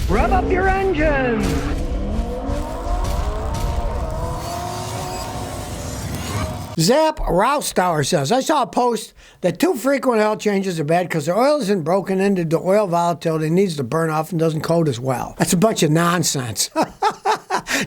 Rev up your engines! Zap Roustauer says, I saw a post that too frequent oil changes are bad because the oil isn't broken into the oil volatility, needs to burn off and doesn't coat as well. That's a bunch of nonsense.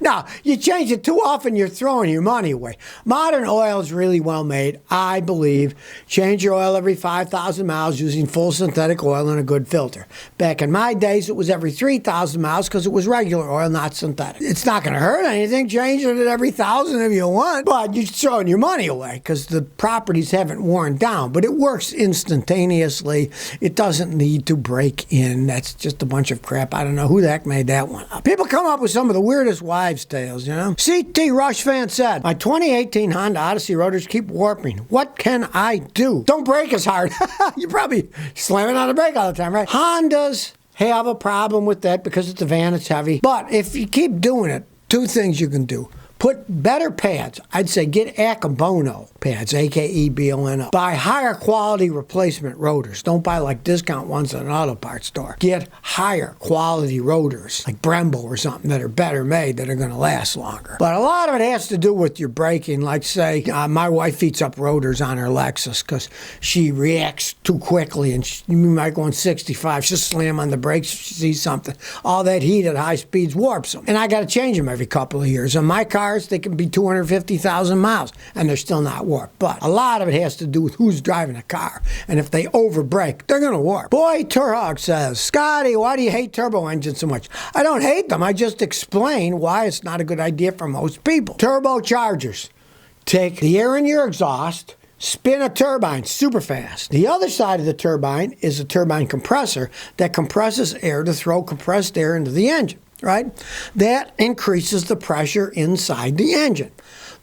Now, you change it too often, you're throwing your money away. Modern oil is really well made, I believe. Change your oil every 5,000 miles using full synthetic oil and a good filter. Back in my days, it was every 3,000 miles because it was regular oil, not synthetic. It's not going to hurt anything. Change it at every 1,000 if you want, but you're throwing your money away because the properties haven't worn down. But it works instantaneously. It doesn't need to break in. That's just a bunch of crap. I don't know who the heck made that one up. People come up with some of the weirdest wives' tales, you know? CT Rush fan said, my 2018 Honda Odyssey rotors keep warping. What can I do? Don't brake as hard. You're probably slamming on the brake all the time, right? Hondas have a problem with that because it's a van, it's heavy. But if you keep doing it, two things you can do. Put better pads. I'd say get Akabono pads, A-K-E-B-O-N-O. Buy higher quality replacement rotors. Don't buy like discount ones at an auto parts store. Get higher quality rotors, like Brembo or something, that are better made, that are going to last longer. But a lot of it has to do with your braking. Like say, my wife heats up rotors on her Lexus because she reacts too quickly, and you might go on 65. She'll slam on the brakes if she sees something. All that heat at high speeds warps them. And I got to change them every couple of years. On my car, they can be 250,000 miles and they're still not warped. But a lot of it has to do with who's driving the car. And if they over brake, they're going to warp. Boy Turhawk says, Scotty, why do you hate turbo engines so much? I don't hate them. I just explain why it's not a good idea for most people. Turbochargers. Take the air in your exhaust, spin a turbine super fast. The other side of the turbine is a turbine compressor that compresses air to throw compressed air into the engine. Right? That increases the pressure inside the engine.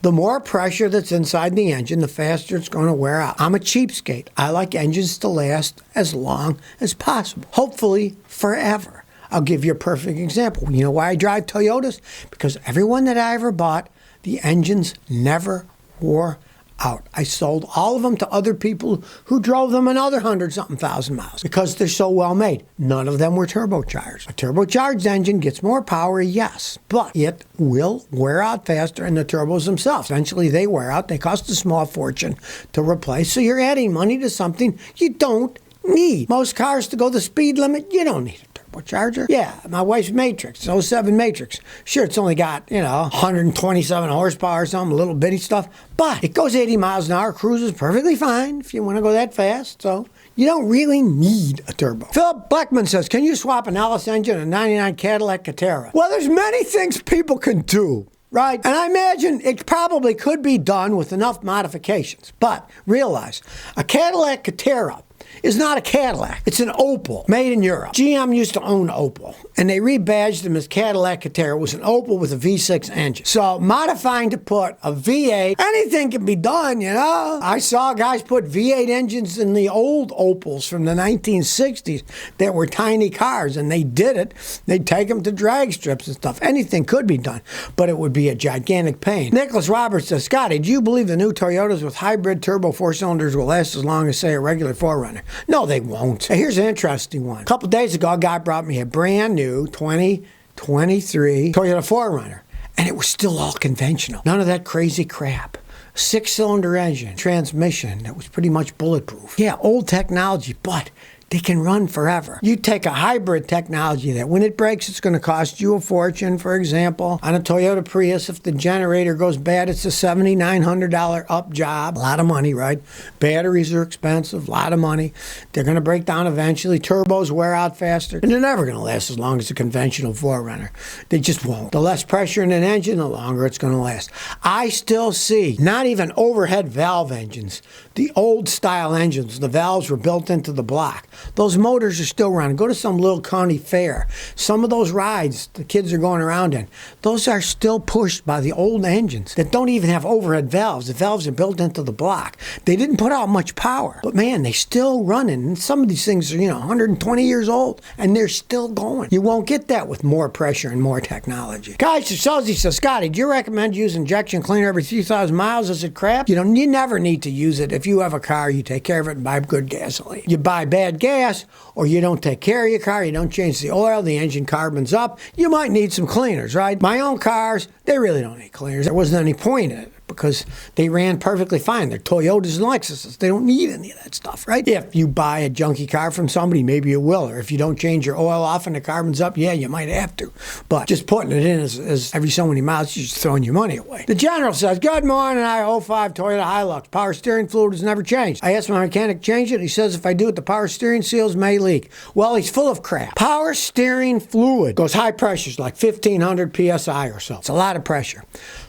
The more pressure that's inside the engine, the faster it's going to wear out. I'm a cheapskate. I like engines to last as long as possible. Hopefully forever. I'll give you a perfect example. You know why I drive Toyotas? Because everyone that I ever bought, the engines never wore out. I sold all of them to other people who drove them another 100-something thousand miles because they're so well made. None of them were turbocharged. A turbocharged engine gets more power, yes, but it will wear out faster, and the turbos themselves, eventually they wear out. They cost a small fortune to replace, so you're adding money to something you don't need. Most cars, to go the speed limit, you don't need a turbocharger. Yeah, my wife's Matrix, 07 Matrix. Sure, it's only got, 127 horsepower or something, little bitty stuff, but it goes 80 miles an hour, cruises perfectly fine if you want to go that fast, so you don't really need a turbo. Philip Blackman says, can you swap an Alice engine and a 99 Cadillac Catera? Well, there's many things people can do. Right? And I imagine it probably could be done with enough modifications. But realize, a Cadillac Catera is not a Cadillac. It's an Opel made in Europe. GM used to own Opel, and they rebadged them as Cadillac Catera. It was an Opel with a V6 engine. So modifying to put a V8, anything can be done, I saw guys put V8 engines in the old Opels from the 1960s that were tiny cars, and they did it. They'd take them to drag strips and stuff. Anything could be done, but it would be a gigantic pain. Nicholas Roberts says, Scotty, do you believe the new Toyotas with hybrid turbo 4-cylinders will last as long as, say, a regular 4Runner? No, they won't. Here's an interesting one. A couple days ago, a guy brought me a brand new 2023 Toyota 4Runner, and it was still all conventional. None of that crazy crap. 6-cylinder engine, transmission that was pretty much bulletproof. Yeah, old technology, but they can run forever. You take a hybrid technology that when it breaks, it's going to cost you a fortune. For example, on a Toyota Prius, if the generator goes bad, it's a $7,900 up job. A lot of money, right? Batteries are expensive, a lot of money. They're going to break down eventually. Turbos wear out faster, and they're never going to last as long as a conventional 4Runner. They just won't. The less pressure in an engine, the longer it's going to last. I still see not even overhead valve engines. The old style engines, the valves were built into the block. Those motors are still running. Go to some little county fair. Some of those rides the kids are going around in, those are still pushed by the old engines that don't even have overhead valves. The valves are built into the block. They didn't put out much power, but man, they still running. And some of these things are, 120 years old, and they're still going. You won't get that with more pressure and more technology. Guys, Susie says, Scotty, do you recommend using injection cleaner every 3,000 miles? Is it crap? You never need to use it. If you have a car, you take care of it and buy good gasoline. You buy bad gas, gas, or you don't take care of your car, you don't change the oil, the engine carbons up, you might need some cleaners, right? My own cars, they really don't need cleaners. There wasn't any point in it because they ran perfectly fine. They're Toyotas and Lexuses. They don't need any of that stuff, right? If you buy a junky car from somebody, maybe you will. Or if you don't change your oil off and the carbon's up, yeah, you might have to. But just putting it in as every so many miles, you're just throwing your money away. The General says, good morning, I 05 Toyota Hilux. Power steering fluid has never changed. I asked my mechanic to change it. He says if I do it, the power steering seals may leak. Well, he's full of crap. Power steering fluid goes high pressures, like 1,500 PSI or so. It's a lot of pressure.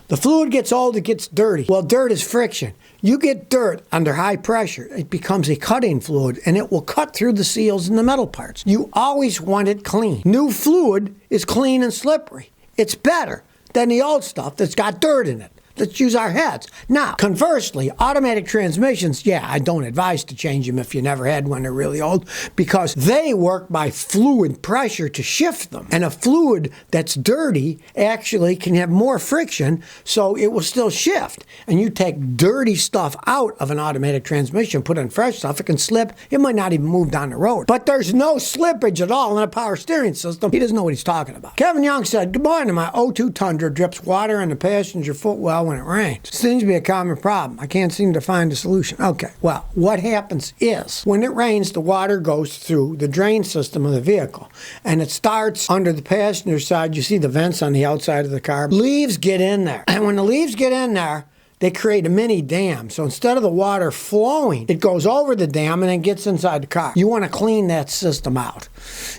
The fluid gets old, it gets dirty. Well, dirt is friction. You get dirt under high pressure, it becomes a cutting fluid, and it will cut through the seals and the metal parts. You always want it clean. New fluid is clean and slippery. It's better than the old stuff that's got dirt in it. Let's use our heads. Now, conversely, automatic transmissions, yeah, I don't advise to change them if you never had one, they're really old, because they work by fluid pressure to shift them. And a fluid that's dirty actually can have more friction, so it will still shift. And you take dirty stuff out of an automatic transmission, put in fresh stuff, it can slip, it might not even move down the road. But there's no slippage at all in a power steering system. He doesn't know what he's talking about. Kevin Young said, good morning, my '02 Tundra drips water in the passenger footwell when it rains. It seems to be a common problem. I can't seem to find a solution. Okay, well, what happens is when it rains, the water goes through the drain system of the vehicle, and it starts under the passenger side. You see the vents on the outside of the car. Leaves get in there, and when the leaves get in there, they create a mini dam. So instead of the water flowing, it goes over the dam and then gets inside the car. You want to clean that system out.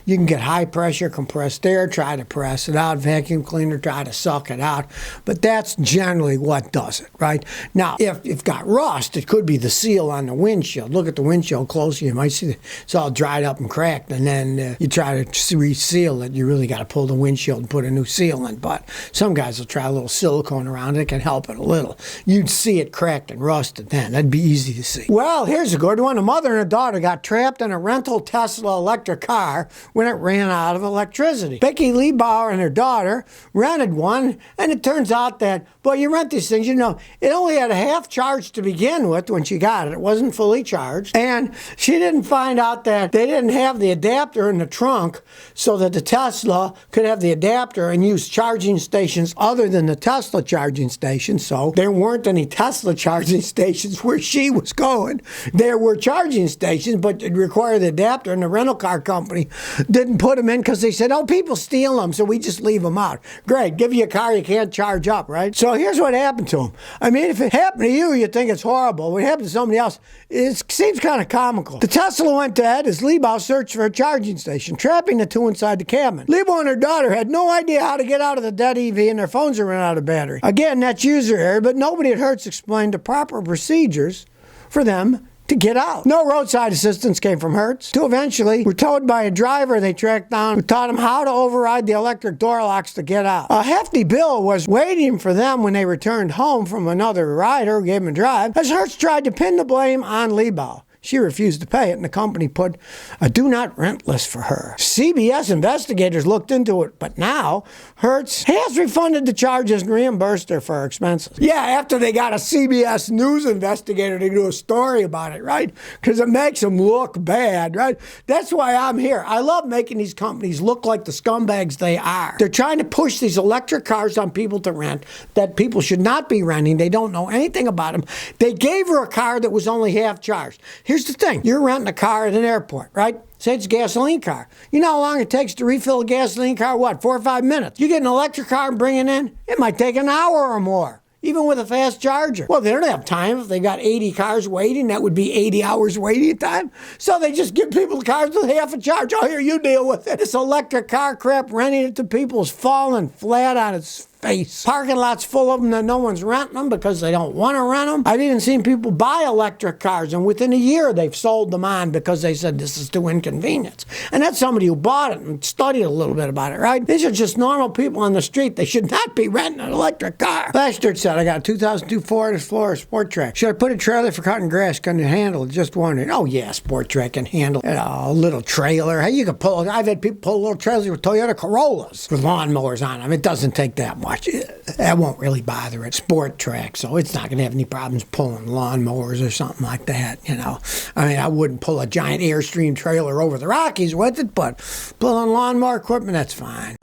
You can get high pressure compressed air, try to press it out, vacuum cleaner, try to suck it out. But that's generally what does it, right? Now, if you've got rust, it could be the seal on the windshield. Look at the windshield closer, you might see it's all dried up and cracked, and then you try to reseal it. You really got to pull the windshield and put a new seal in. But some guys will try a little silicone around it. It can help it a little. You'd see it cracked and rusted then. That'd be easy to see. Well, here's a good one. A mother and a daughter got trapped in a rental Tesla electric car when it ran out of electricity. Becky Liebauer and her daughter rented one, and it turns out that, well, you rent these things, you know, it only had a half charge to begin with when she got it. It wasn't fully charged. And she didn't find out that they didn't have the adapter in the trunk so that the Tesla could have the adapter and use charging stations other than the Tesla charging station. So there weren't any Tesla charging stations where she was going. There were charging stations, but it required the adapter, and the rental car company didn't put them in because they said, oh, people steal them, so we just leave them out. Great, give you a car you can't charge up, right? So here's what happened to them. I mean, if it happened to you, you'd think it's horrible. When it happened to somebody else, it seems kind of comical. The Tesla went dead as Liebau searched for a charging station, trapping the two inside the cabin. Liebau and her daughter had no idea how to get out of the dead EV, and their phones had run out of battery. Again, that's user error, but nobody at Hertz explained the proper procedures for them to get out. No roadside assistance came from Hertz. To eventually were towed by a driver they tracked down who taught them how to override the electric door locks to get out. A hefty bill was waiting for them when they returned home from another rider who gave them a drive, as Hertz tried to pin the blame on Liebau. She refused to pay it, and the company put a do not rent list for her. CBS investigators looked into it, but now Hertz has refunded the charges and reimbursed her for her expenses. Yeah, after they got a CBS News investigator to do a story about it, right? Because it makes them look bad, right? That's why I'm here. I love making these companies look like the scumbags they are. They're trying to push these electric cars on people to rent that people should not be renting. They don't know anything about them. They gave her a car that was only half charged. Here's the thing. You're renting a car at an airport, right? Say it's a gasoline car. You know how long it takes to refill a gasoline car? What, 4 or 5 minutes? You get an electric car and bring it in, it might take an hour or more, even with a fast charger. Well, they don't have time. If they got 80 cars waiting, that would be 80 hours waiting time. So they just give people the cars with half a charge. Oh, here, you deal with it. This electric car crap, renting it to people is falling flat on its face. Parking lots full of them that no one's renting them because they don't want to rent them. I've even seen people buy electric cars, and within a year they've sold them on because they said this is too inconvenient. And that's somebody who bought it and studied a little bit about it, right? These are just normal people on the street. They should not be renting an electric car. Bastard said, I got a 2002 Ford Explorer Sport Track. Should I put a trailer for cutting grass? Can it handle it? Just wondering. Oh yeah, Sport Track can handle it. A little trailer. Hey, you can pull it. I've had people pull little trailers with Toyota Corollas with lawnmowers on them. It doesn't take that much. much. That won't really bother it. Sport track, so it's not going to have any problems pulling lawnmowers or something like that, you know. I mean, I wouldn't pull a giant Airstream trailer over the Rockies with it, but pulling lawnmower equipment, that's fine.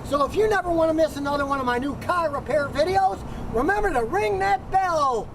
So if you never want to miss another one of my new car repair videos, remember to ring that bell.